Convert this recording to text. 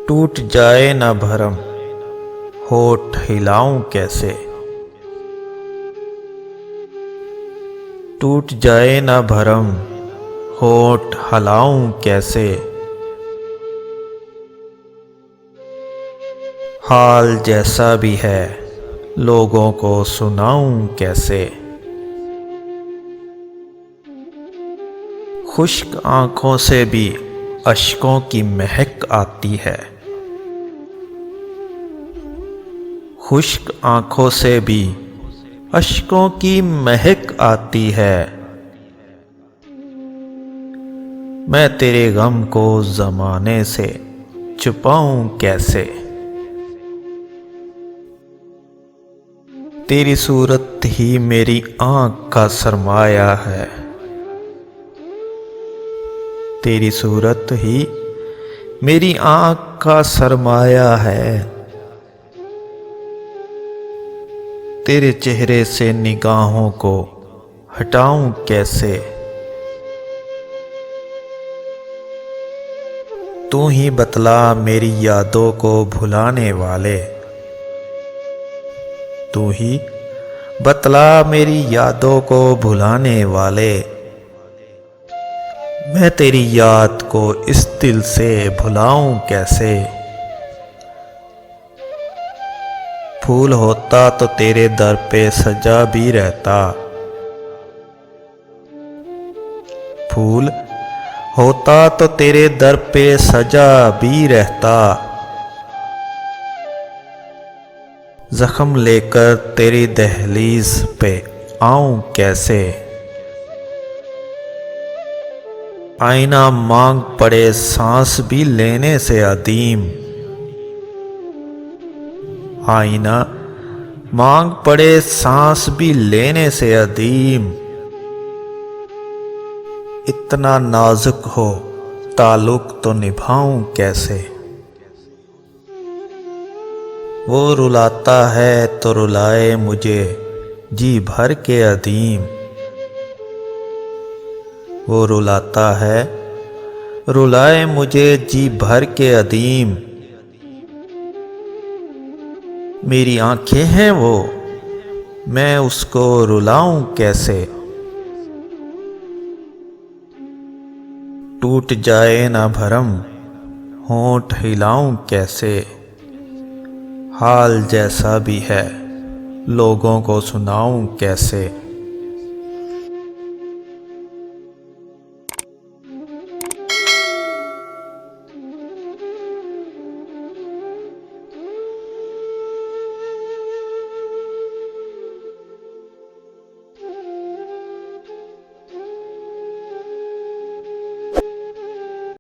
टूट जाए ना भरम, होठ हिलाऊं कैसे। टूट जाए ना भरम, होठ हिलाऊं कैसे। हाल जैसा भी है लोगों को सुनाऊं कैसे। खुश्क आंखों से भी अश्कों की महक आती है। खुश्क आंखों से भी अश्कों की महक आती है। मैं तेरे गम को ज़माने से छुपाऊं कैसे। तेरी सूरत ही मेरी आँख का सरमाया है। तेरी सूरत ही मेरी आँख का सरमाया है। तेरे चेहरे से निगाहों को हटाऊं कैसे। तू ही बतला मेरी यादों को भुलाने वाले। तू ही बतला मेरी यादों को भुलाने वाले। मैं तेरी याद को इस दिल से भुलाऊं कैसे। फूल होता तो तेरे दर पे सजा भी रहता। फूल होता तो तेरे दर पे सजा भी रहता। जख्म लेकर तेरी दहलीज पे आऊं कैसे। आईना मांग पड़े सांस भी लेने से अदीम। आईना मांग पड़े सांस भी लेने से अदीम। इतना नाजुक हो ताल्लुक तो निभाऊं कैसे। वो रुलाता है तो रुलाए मुझे जी भर के अदीम। वो रुलाता है रुलाए मुझे जी भर के अदीम। मेरी आंखें हैं वो, मैं उसको रुलाऊं कैसे। टूट जाए ना भरम, होठ हिलाऊं कैसे। हाल जैसा भी है लोगों को सुनाऊं कैसे।